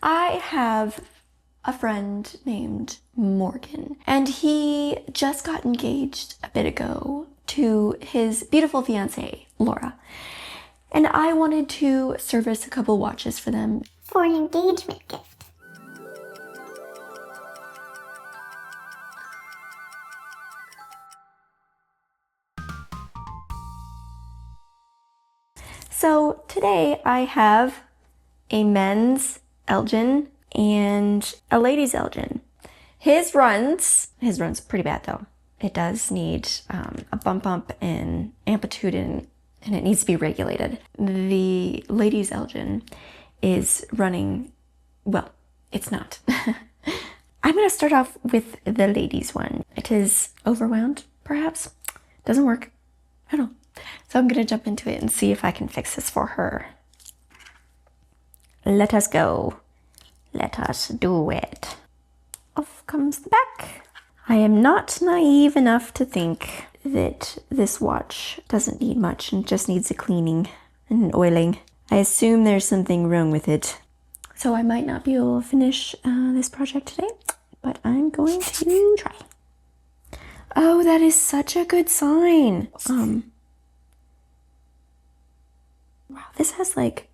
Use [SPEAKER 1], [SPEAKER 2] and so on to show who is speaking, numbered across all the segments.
[SPEAKER 1] I have a friend named Morgan, and he just got engaged a bit ago to his beautiful fiancée, Laura. And I wanted to service a couple watches for them
[SPEAKER 2] for an engagement gift.
[SPEAKER 1] So today I have a men's Elgin and a ladies' Elgin. His runs pretty bad though. It does need a bump and amplitude and it needs to be regulated. The ladies' Elgin is running, well, it's not. I'm gonna start off with the ladies' one. It is overwound, perhaps. Doesn't work at all. So I'm gonna jump into it and see if I can fix this for her. Let us go. Let us do it. Off comes the back. I am not naive enough to think that this watch doesn't need much and just needs a cleaning and an oiling. I assume there's something wrong with it. So I might not be able to finish this project today, but I'm going to try. Oh, that is such a good sign. Wow, this has like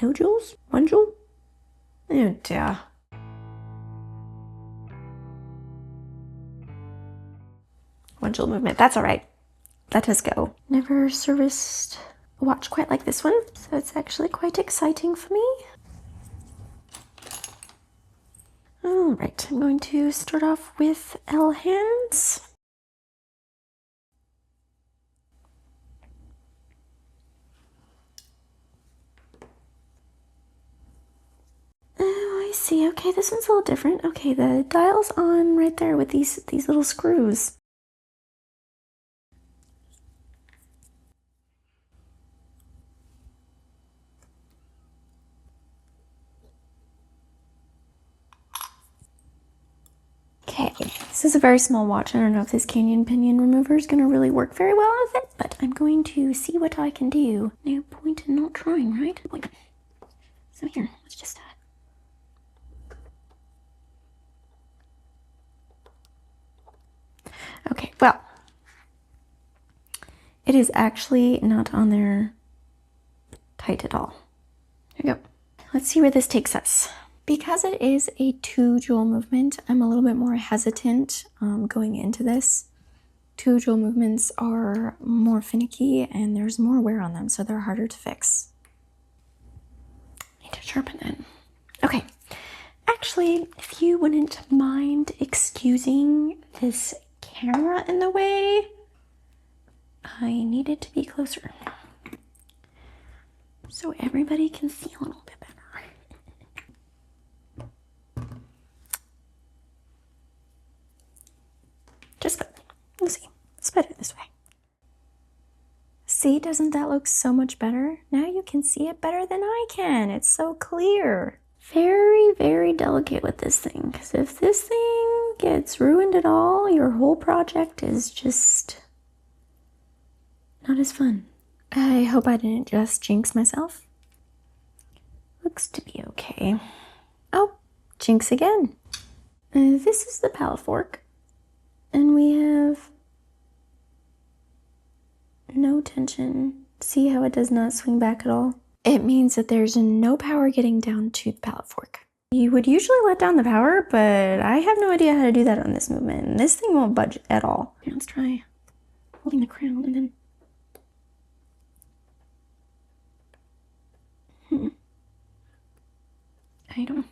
[SPEAKER 1] no jewels? 1 jewel? Oh dear. One jewel movement, that's all right. Let us go. Never serviced a watch quite like this one, so it's actually quite exciting for me. All right, I'm going to start off with L hands. Oh, I see. Okay, this one's a little different. Okay, the dial's on right there with these little screws. Okay, this is a very small watch. I don't know if this canyon pinion remover is going to really work very well with it, but I'm going to see what I can do. No point in not trying, right? So here, let's just okay, well, it is actually not on there tight at all. There you go. Let's see where this takes us. Because it is a 2 jewel movement, I'm a little bit more hesitant going into this. 2 jewel movements are more finicky and there's more wear on them, so they're harder to fix. Need to sharpen it. Okay, actually, if you wouldn't mind excusing this camera in the way, I need it to be closer so everybody can see a little bit better. Just good. We'll see. It's better this way. See, doesn't that look so much better? Now you can see it better than I can. It's so clear. Very, very delicate with this thing, because if this thing gets ruined at all, your whole project is just not as fun. I hope I didn't just jinx myself. Looks to be okay. Oh, jinx again. This is the palette fork. And we have no tension. See how it does not swing back at all? It means that there's no power getting down to the palette fork. You would usually let down the power, but I have no idea how to do that on this movement. And this thing won't budge at all. Here, let's try holding the crown and then... I don't know.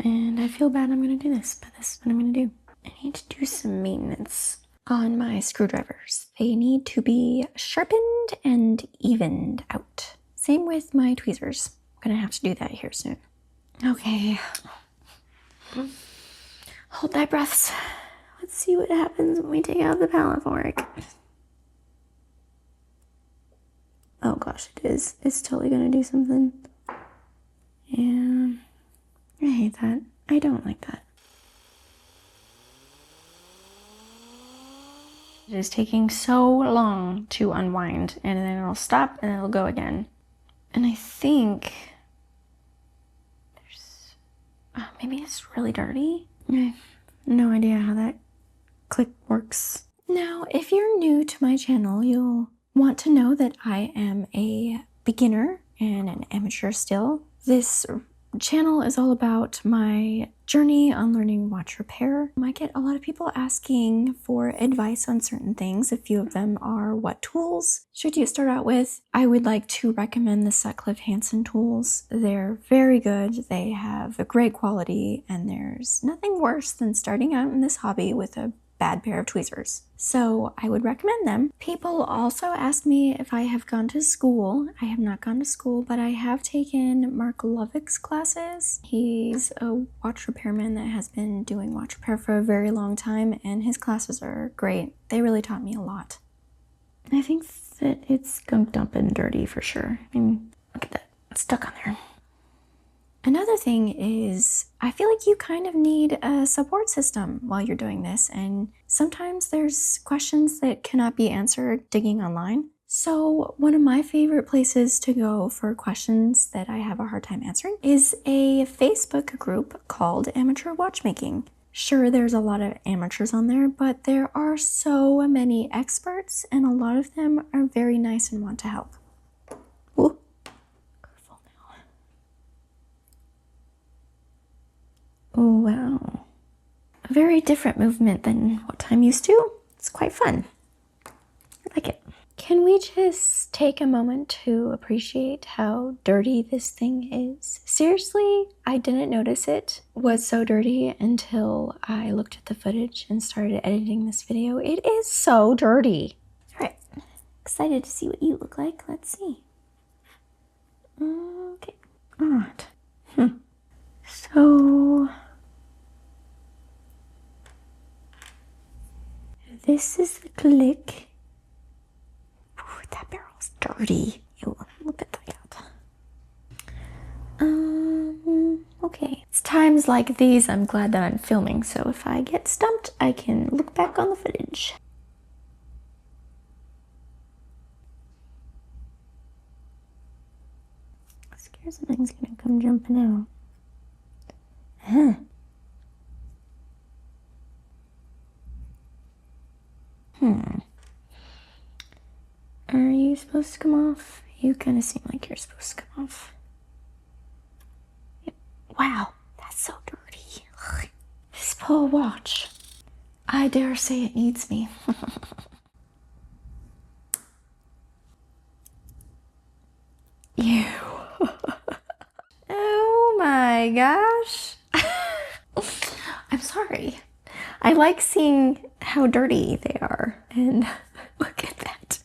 [SPEAKER 1] And I feel bad I'm gonna do this, but this is what I'm gonna do. I need to do some maintenance on my screwdrivers. They need to be sharpened and evened out. Same with my tweezers. I'm gonna have to do that here soon. Okay. Hold thy breaths. Let's see what happens when we take out the palette fork. Oh gosh, it is. It's totally gonna do something. Yeah. I hate that. I don't like that. It is taking so long to unwind, and then it'll stop and it'll go again. And I think Maybe it's really dirty. I have no idea how that click works. Now, if you're new to my channel, you'll want to know that I am a beginner and an amateur still. This channel is all about my journey on learning watch repair. I get a lot of people asking for advice on certain things. A few of them are what tools should you start out with. I would like to recommend the Sutcliffe Hansen tools. They're very good. They have a great quality, and there's nothing worse than starting out in this hobby with a bad pair of tweezers. So I would recommend them. People also ask me if I have gone to school. I have not gone to school, but I have taken Mark Lovick's classes. He's a watch repairman that has been doing watch repair for a very long time, and his classes are great. They really taught me a lot. I think that it's gunked up and dirty for sure. I mean, look at that. It's stuck on there. Another thing is, I feel like you kind of need a support system while you're doing this, and sometimes there's questions that cannot be answered digging online. So one of my favorite places to go for questions that I have a hard time answering is a Facebook group called Amateur Watchmaking. Sure, there's a lot of amateurs on there, but there are so many experts, and a lot of them are very nice and want to help. Ooh. Oh, wow. A very different movement than what I'm used to. It's quite fun. I like it. Can we just take a moment to appreciate how dirty this thing is? Seriously, I didn't notice it was so dirty until I looked at the footage and started editing this video. It is so dirty. All right, excited to see what you look like. Let's see. Okay. Odd. So this is the click. Ooh, that barrel's dirty. Ew, look at that. Okay. It's times like these I'm glad that I'm filming, so if I get stumped, I can look back on the footage. I'm scared something's gonna come jumping out. Huh. Are you supposed to come off? You kind of seem like you're supposed to come off. Yep. Wow, that's so dirty. Ugh. This poor watch. I dare say it needs me. Ew. Oh my gosh. I'm sorry. I like seeing how dirty they are. And look at that.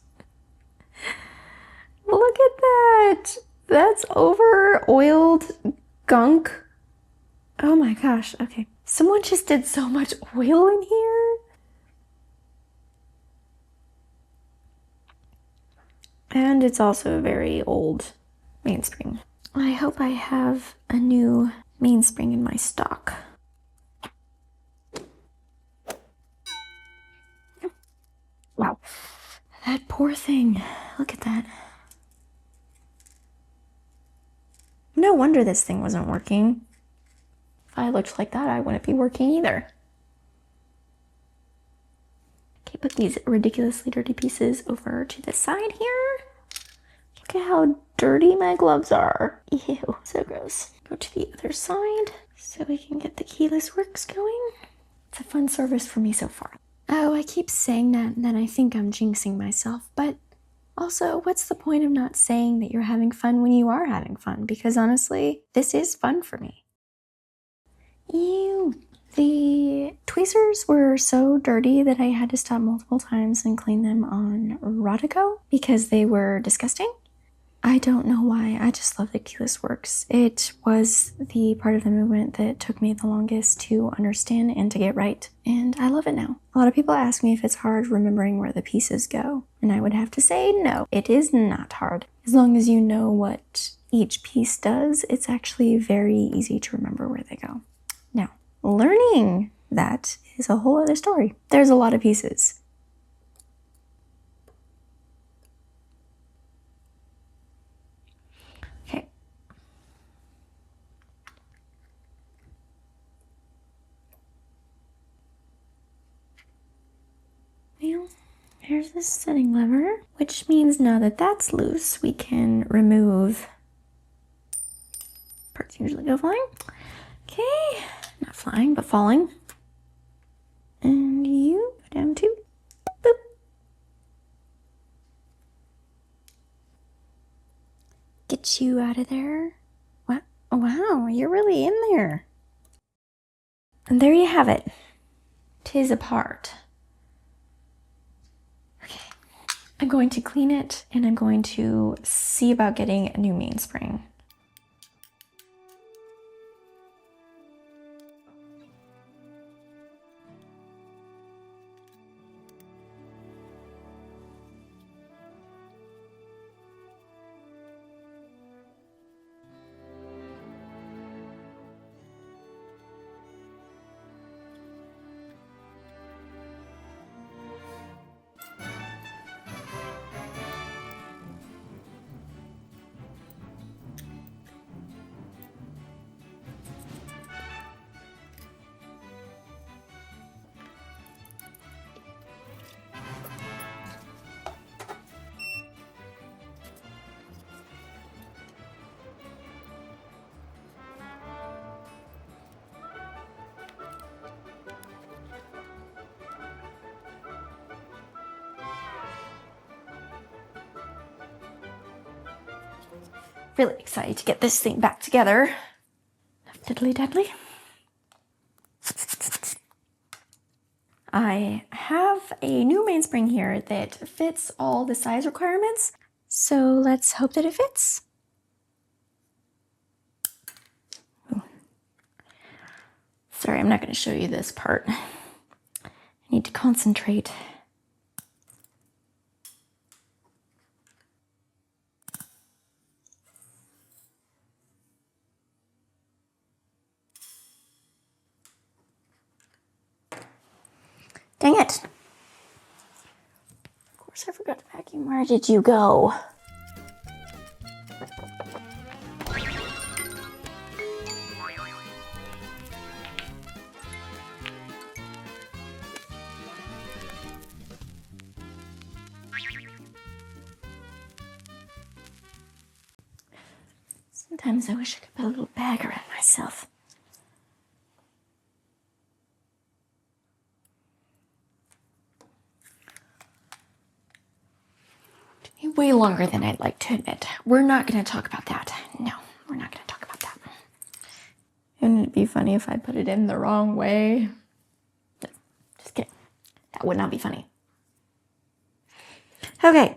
[SPEAKER 1] Look at that. That's over oiled gunk. Oh my gosh. Okay. Someone just did so much oil in here. And it's also a very old mainspring. I hope I have a new mainspring in my stock. Wow. That poor thing. Look at that. No wonder this thing wasn't working. If I looked like that, I wouldn't be working either. Okay, put these ridiculously dirty pieces over to the side here. Look at how dirty my gloves are. Ew, so gross. Go to the other side so we can get the keyless works going. It's a fun service for me so far. Oh, I keep saying that and then I think I'm jinxing myself, but also, what's the point of not saying that you're having fun when you are having fun? Because honestly, this is fun for me. Ew. The tweezers were so dirty that I had to stop multiple times and clean them on Rodico because they were disgusting. I don't know why, I just love the keyless works. It was the part of the movement that took me the longest to understand and to get right, and I love it now. A lot of people ask me if it's hard remembering where the pieces go, and I would have to say no, it is not hard. As long as you know what each piece does, it's actually very easy to remember where they go. Now, learning that is a whole other story. There's a lot of pieces. there's this setting lever, which means now that that's loose, we can remove parts usually go flying. Okay, not flying, but falling. And you go down too. Boop. Get you out of there. What? Wow, you're really in there. And there you have it. 'Tis apart. Okay, I'm going to clean it and I'm going to see about getting a new mainspring. Really excited to get this thing back together. Diddly deadly. I have a new mainspring here that fits all the size requirements, so let's hope that it fits. Ooh. Sorry, I'm not going to show you this part. I need to concentrate. Dang it. Of course I forgot to vacuum. Where did you go? Sometimes I wish I could put a little bag around myself. Way longer than I'd like to admit. We're not going to talk about that. No, we're not going to talk about that. Wouldn't it be funny if I put it in the wrong way? Just kidding. That would not be funny. Okay.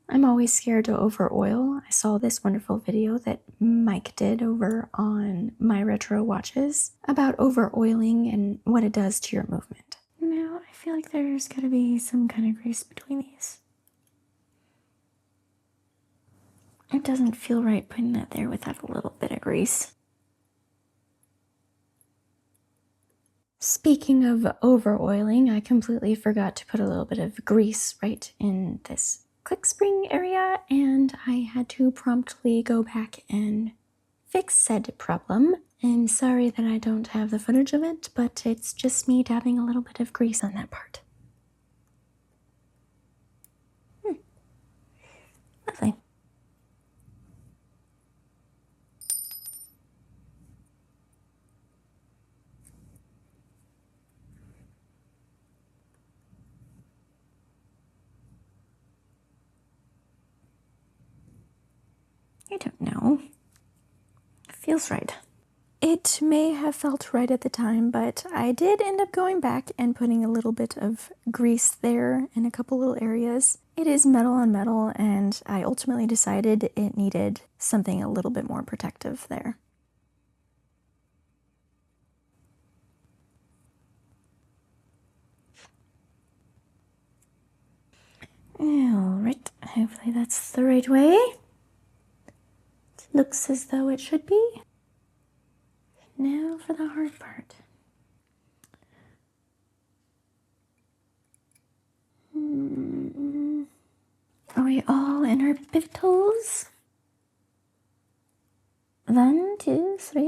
[SPEAKER 1] I'm always scared to over oil. I saw this wonderful video that Mike did over on My Retro Watches about over oiling and what it does to your movement. Now, I feel like there's gotta be some kind of grease between these. It doesn't feel right putting that there without a little bit of grease. Speaking of over oiling, I completely forgot to put a little bit of grease right in this click spring area, and I had to promptly go back and fix said problem. And sorry that I don't have the footage of it, but it's just me dabbing a little bit of grease on that part. Lovely. I don't know. It feels right. It may have felt right at the time, but I did end up going back and putting a little bit of grease there in a couple little areas. It is metal on metal, and I ultimately decided it needed something a little bit more protective there. Alright, hopefully that's the right way. It looks as though it should be. Now for the hard part. Are we all in our pivots? 1, 2, 3.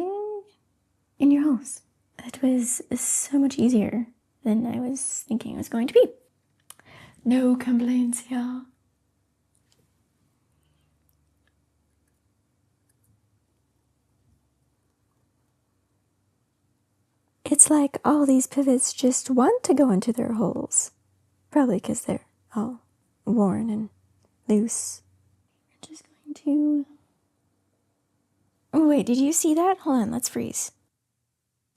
[SPEAKER 1] In your holes. It was so much easier than I was thinking it was going to be. No complaints, y'all. It's like all these pivots just want to go into their holes. Probably because they're all worn and loose. We're just going to... Oh, wait, did you see that? Hold on, let's freeze.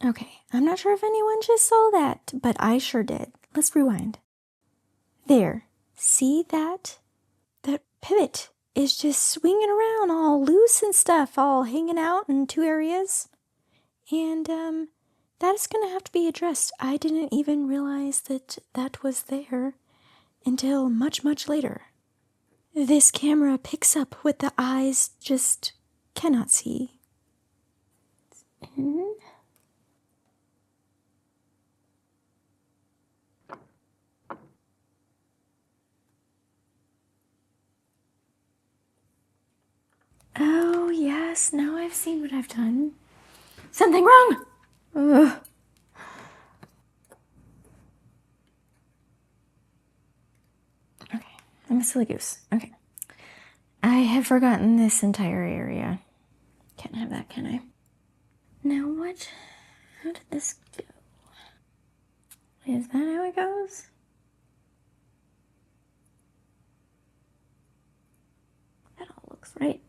[SPEAKER 1] Okay, I'm not sure if anyone just saw that, but I sure did. Let's rewind. There. See that? That pivot is just swinging around all loose and stuff, all hanging out in two areas. And, that is going to have to be addressed. I didn't even realize that that was there until much, much later. This camera picks up what the eyes just cannot see. Oh, yes, now I've seen what I've done. Something wrong! Ugh. Okay, I'm a silly goose. Okay. I have forgotten this entire area. Can't have that, can I? Now what? How did this go? Is that how it goes? That all looks right.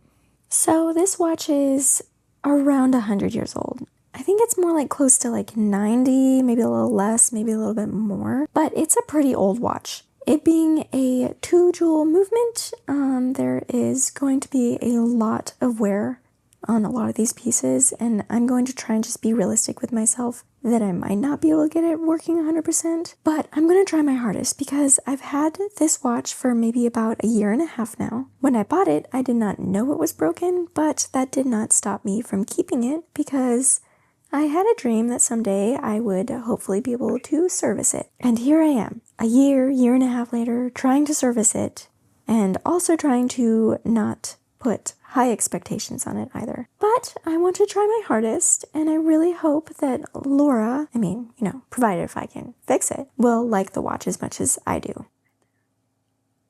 [SPEAKER 1] So this watch is around 100 years old. I think it's more like close to like 90, maybe a little less, maybe a little bit more. But it's a pretty old watch. It being a 2-jewel movement, there is going to be a lot of wear on a lot of these pieces, and I'm going to try and just be realistic with myself that I might not be able to get it working 100%, but I'm going to try my hardest because I've had this watch for maybe about 1.5 years now. When I bought it, I did not know it was broken, but that did not stop me from keeping it because I had a dream that someday I would hopefully be able to service it. And here I am, 1.5 years later, trying to service it, and also trying to not put high expectations on it either. But I want to try my hardest, and I really hope that Laura, provided if I can fix it, will like the watch as much as I do.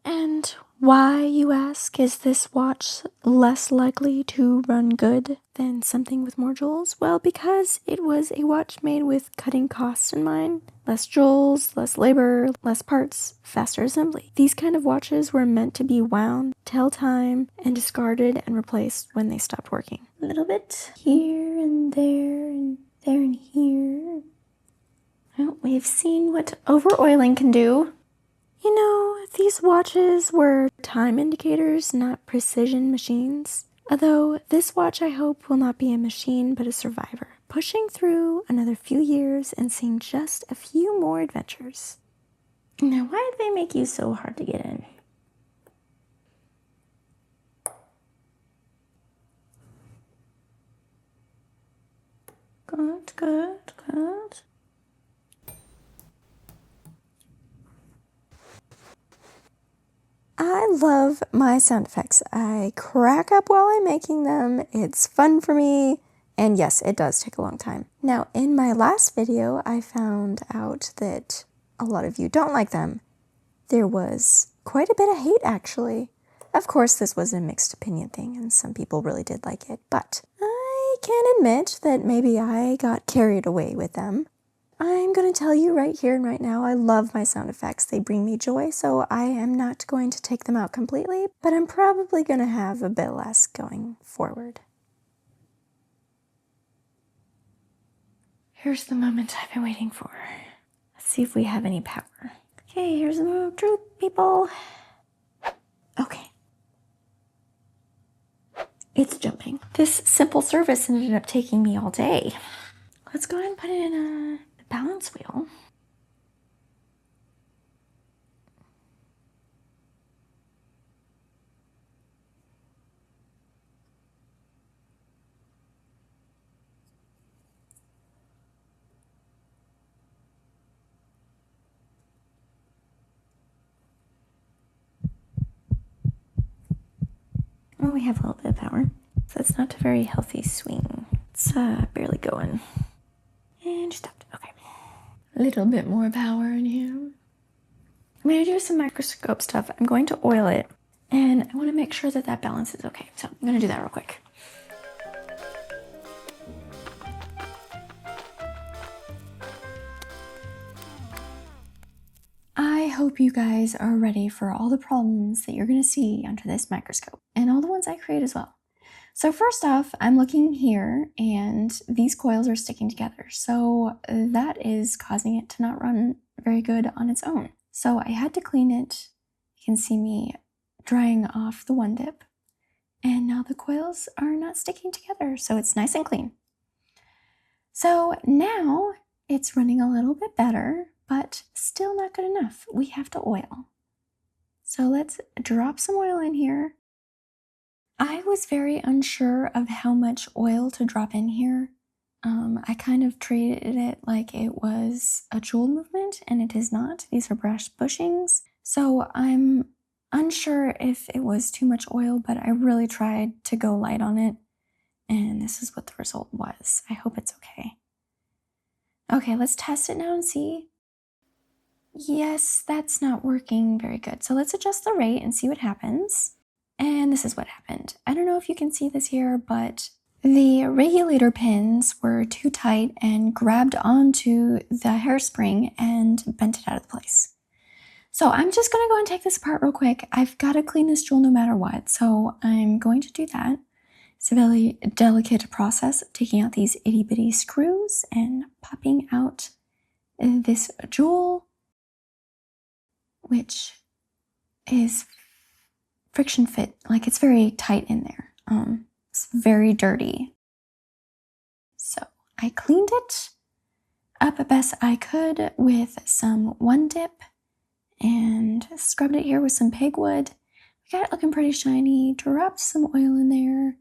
[SPEAKER 1] And why, you ask, is this watch less likely to run good than something with more jewels? Well, because it was a watch made with cutting costs in mind. Less jewels, less labor, less parts, faster assembly. These kind of watches were meant to be wound, tell time, and discarded and replaced when they stopped working. A little bit here and there and there and here. Well, we've seen what over-oiling can do. You know, these watches were time indicators, not precision machines. Although this watch, I hope, will not be a machine, but a survivor, pushing through another few years and seeing just a few more adventures. Now, why did they make you so hard to get in? Good, good, good. I love my sound effects. I crack up while I'm making them. It's fun for me. And yes, it does take a long time. Now, in my last video, I found out that a lot of you don't like them. There was quite a bit of hate, actually. Of course, this was a mixed opinion thing, and some people really did like it. But I can admit that maybe I got carried away with them. I'm going to tell you right here and right now, I love my sound effects. They bring me joy, so I am not going to take them out completely, but I'm probably going to have a bit less going forward. Here's the moment I've been waiting for. Let's see if we have any power. Okay, here's the moment of truth, people. Okay. It's jumping. This simple service ended up taking me all day. Let's go ahead and put it in a balance wheel. Well, we have a little bit of power, so that's not a very healthy swing. It's barely going. And stopped. Okay. a little bit more power in here. I'm going to do some microscope stuff. I'm going to oil it, and I want to make sure that that balance is okay. So I'm going to do that real quick. I hope you guys are ready for all the problems that you're going to see under this microscope, and all the ones I create as well. So first off, I'm looking here, and these coils are sticking together. So that is causing it to not run very good on its own. So I had to clean it. You can see me drying off the one dip, and now the coils are not sticking together, so it's nice and clean. So now it's running a little bit better, but still not good enough. We have to oil. So let's drop some oil in here. I was very unsure of how much oil to drop in here. I kind of treated it like it was a jewel movement, and it is not. These are brushed bushings. So I'm unsure if it was too much oil, but I really tried to go light on it, and this is what the result was. I hope it's okay. Okay, let's test it now and see. Yes, that's not working very good. So let's adjust the rate and see what happens. And this is what happened. I don't know if you can see this here, but the regulator pins were too tight and grabbed onto the hairspring and bent it out of place. So I'm just going to go and take this apart real quick. I've got to clean this jewel no matter what, so I'm going to do that. It's a very delicate process of taking out these itty bitty screws and popping out this jewel, which is friction fit, like it's very tight in there. It's very dirty. So I cleaned it up best I could with some one dip and scrubbed it here with some pegwood. We got it looking pretty shiny, dropped some oil in there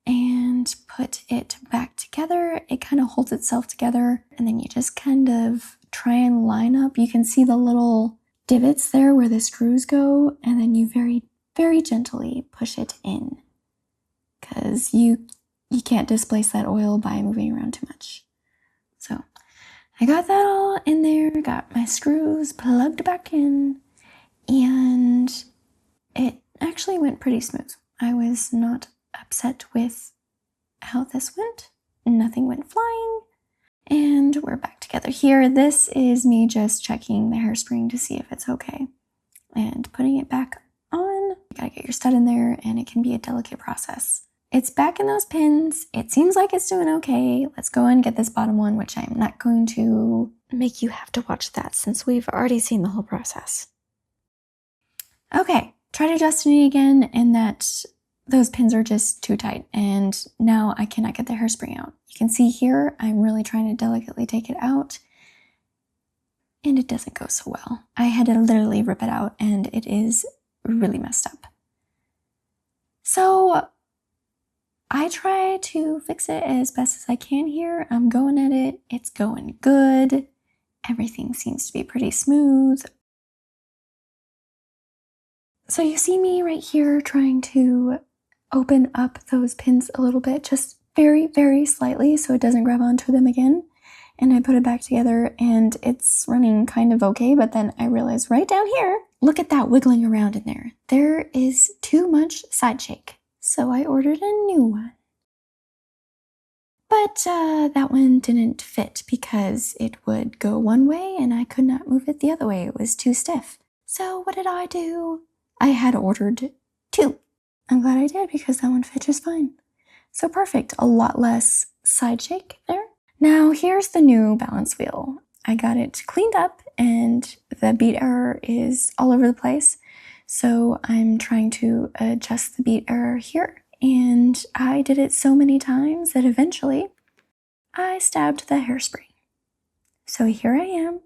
[SPEAKER 1] and put it back together. It kind of holds itself together, and then you just kind of try and line up. You can see the little divots there where the screws go, and then you very, very gently push it in, because you can't displace that oil by moving around too much. So I got that all in there, got my screws plugged back in, and it actually went pretty smooth. I was not upset with how this went. Nothing went flying, and we're back together here. This is me just checking the hairspring to see if it's okay and putting it back on. You gotta get your stud in there, and it can be a delicate process. It's back in those pins. It seems like it's doing okay. Let's go and get this bottom one, which I'm not going to make you have to watch that since we've already seen the whole process. Okay, tried adjusting it again, and those pins are just too tight, and now I cannot get the hairspring out. You can see here, I'm really trying to delicately take it out, and it doesn't go so well. I had to literally rip it out, and it is really messed up. So I try to fix it as best as I can here. I'm going at it. It's going good. Everything seems to be pretty smooth. So you see me right here trying to open up those pins a little bit, just very, very slightly so it doesn't grab onto them again. And I put it back together, and it's running kind of okay, but then I realized right down here, look at that wiggling around in there. There is too much side shake. So I ordered a new one. But that one didn't fit because it would go one way and I could not move it the other way. It was too stiff. So what did I do? I had ordered two. I'm glad I did because that one fit just fine. So perfect. A lot less side shake there. Now here's the new balance wheel. I got it cleaned up and the beat error is all over the place. So I'm trying to adjust the beat error here, and I did it so many times that eventually I stabbed the hairspring. So here I am,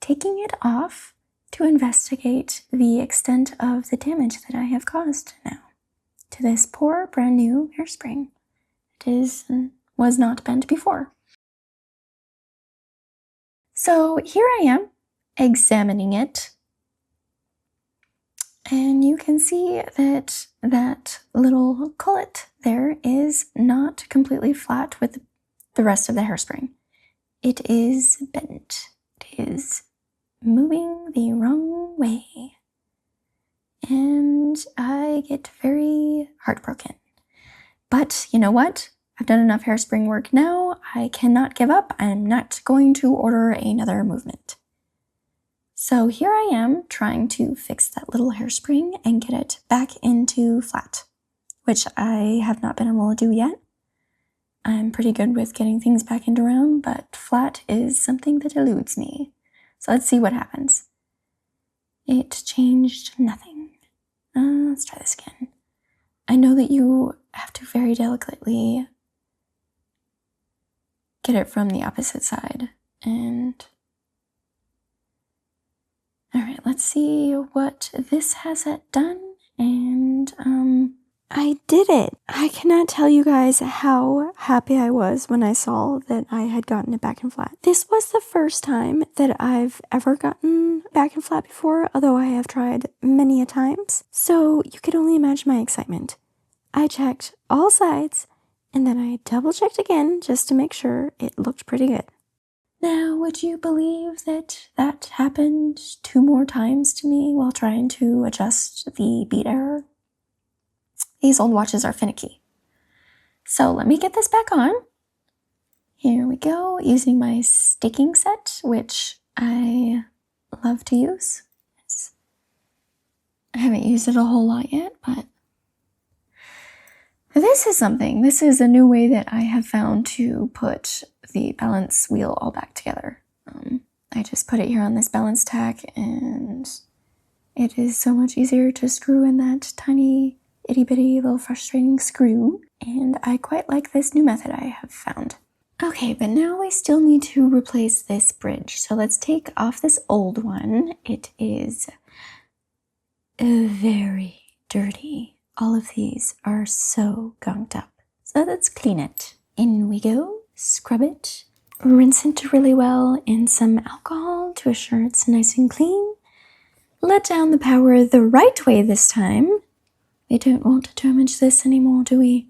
[SPEAKER 1] taking it off to investigate the extent of the damage that I have caused now to this poor brand new hairspring. It was not bent before. So here I am examining it. And you can see that that little collet there is not completely flat with the rest of the hairspring. it is bent. It is moving the wrong way. And I get very heartbroken. But you know what? I've done enough hairspring work now. I cannot give up. I'm not going to order another movement. So here I am trying to fix that little hairspring and get it back into flat, which I have not been able to do yet. I'm pretty good with getting things back into round, but flat is something that eludes me. So let's see what happens. It changed nothing. Let's try this again. I know that you have to very delicately get it from the opposite side. And all right, let's see what this has it done. And I did it. I cannot tell you guys how happy I was when I saw that I had gotten it back in flat. This was the first time that I've ever gotten back in flat before, although I have tried many a times. So you could only imagine my excitement. I checked all sides and then I double checked again just to make sure it looked pretty good. Now, would you believe that that happened 2 more times to me while trying to adjust the beat error? These old watches are finicky. So let me get this back on. Here we go, using my staking set, which I love to use. I haven't used it a whole lot yet, but this is something. This is a new way that I have found to put the balance wheel all back together. I just put it here on this balance tack, and it is so much easier to screw in that tiny itty bitty little frustrating screw, and I quite like this new method I have found. Okay, but now we still need to replace this bridge. So let's take off this old one. It is very dirty. All of these are so gunked up. So let's clean it. In we go, scrub it, rinse it really well in some alcohol to assure it's nice and clean. Let down the power the right way this time. We don't want to damage this anymore, do we?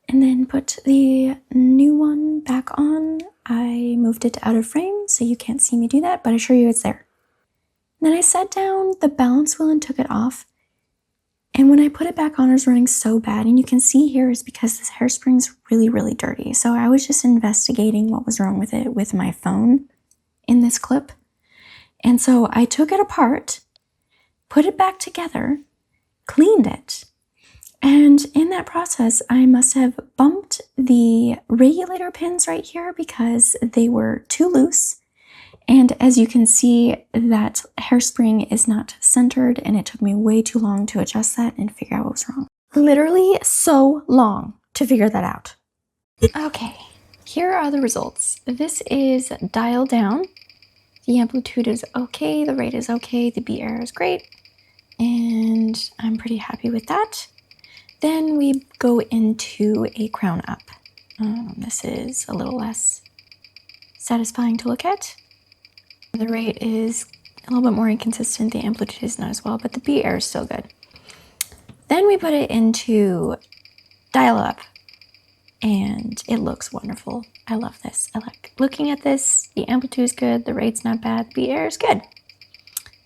[SPEAKER 1] And then put the new one back on. I moved it out of frame, so you can't see me do that, but I assure you it's there. Then I set down the balance wheel and took it off. And when I put it back on, it was running so bad. And you can see here is because this hairspring's really, really dirty. So I was just investigating what was wrong with it with my phone in this clip. And so I took it apart, put it back together, cleaned it. And in that process, I must have bumped the regulator pins right here because they were too loose. And as you can see, that hairspring is not centered, and it took me way too long to adjust that and figure out what was wrong. Literally so long to figure that out. Okay, here are the results. This is dialed down. The amplitude is okay, the rate is okay, the beat error is great, and I'm pretty happy with that. Then we go into a crown up. This is a little less satisfying to look at. The rate is a little bit more inconsistent, the amplitude is not as well, but the beat error is still good. Then we put it into dial up, and it looks wonderful. I love this. I like looking at this. The amplitude is good, the rate's not bad, the beat error is good.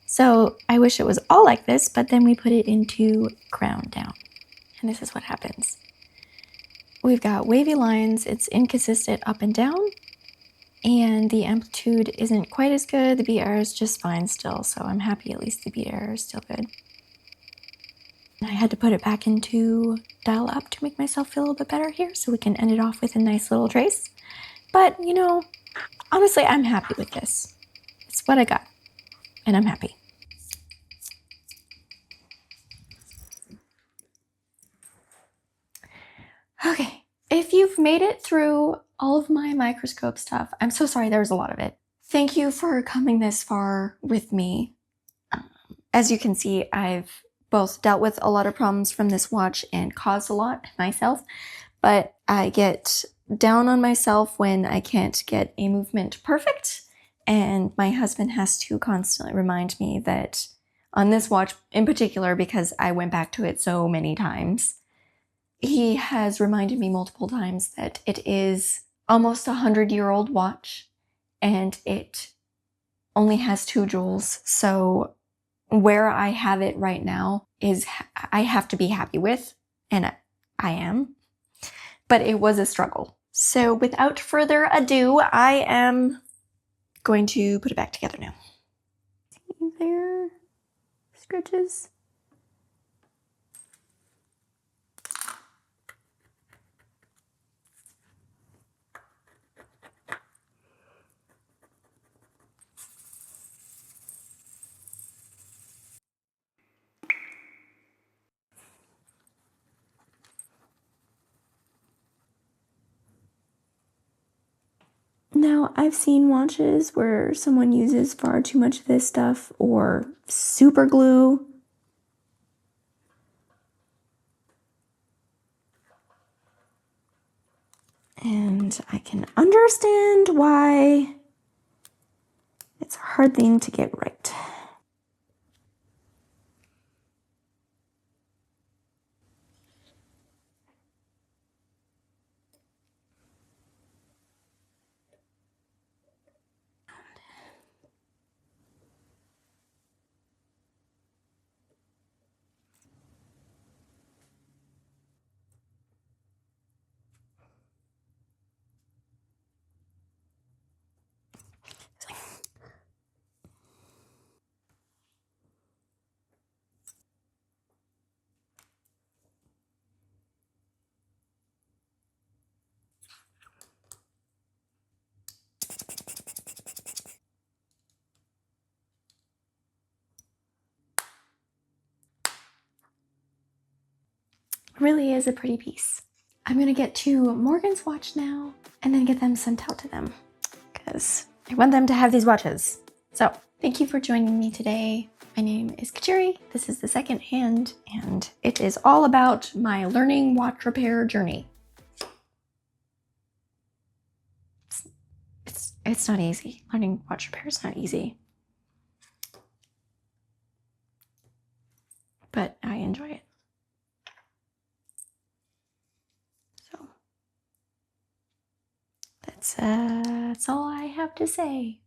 [SPEAKER 1] So I wish it was all like this, but then we put it into crown down. And this is what happens. We've got wavy lines, it's inconsistent up and down, and the amplitude isn't quite as good. The beat error is just fine still, so I'm happy at least the beat error is still good. I had to put it back into dial up to make myself feel a little bit better here so we can end it off with a nice little trace. But, you know, honestly, I'm happy with this. It's what I got, and I'm happy. Okay, if you've made it through all of my microscope stuff, I'm so sorry there was a lot of it. Thank you for coming this far with me. As you can see, I've both dealt with a lot of problems from this watch and caused a lot myself, but I get down on myself when I can't get a movement perfect, and my husband has to constantly remind me that on this watch in particular, because I went back to it so many times, he has reminded me multiple times that it is almost a 100-year-old watch, and it only has 2 joules. So where I have it right now is I have to be happy with, and I am, but it was a struggle. So without further ado, I am going to put it back together now. See there? Scratches. Now, I've seen watches where someone uses far too much of this stuff or super glue. And I can understand why it's a hard thing to get right. Really is a pretty piece. I'm gonna get to Morgan's watch now and then get them sent out to them because I want them to have these watches. So thank you for joining me today. My name is Kachiri. This is The Second Hand, and it is all about my learning watch repair journey. It's not easy. Learning watch repair is not easy, but I enjoy it. So that's all I have to say.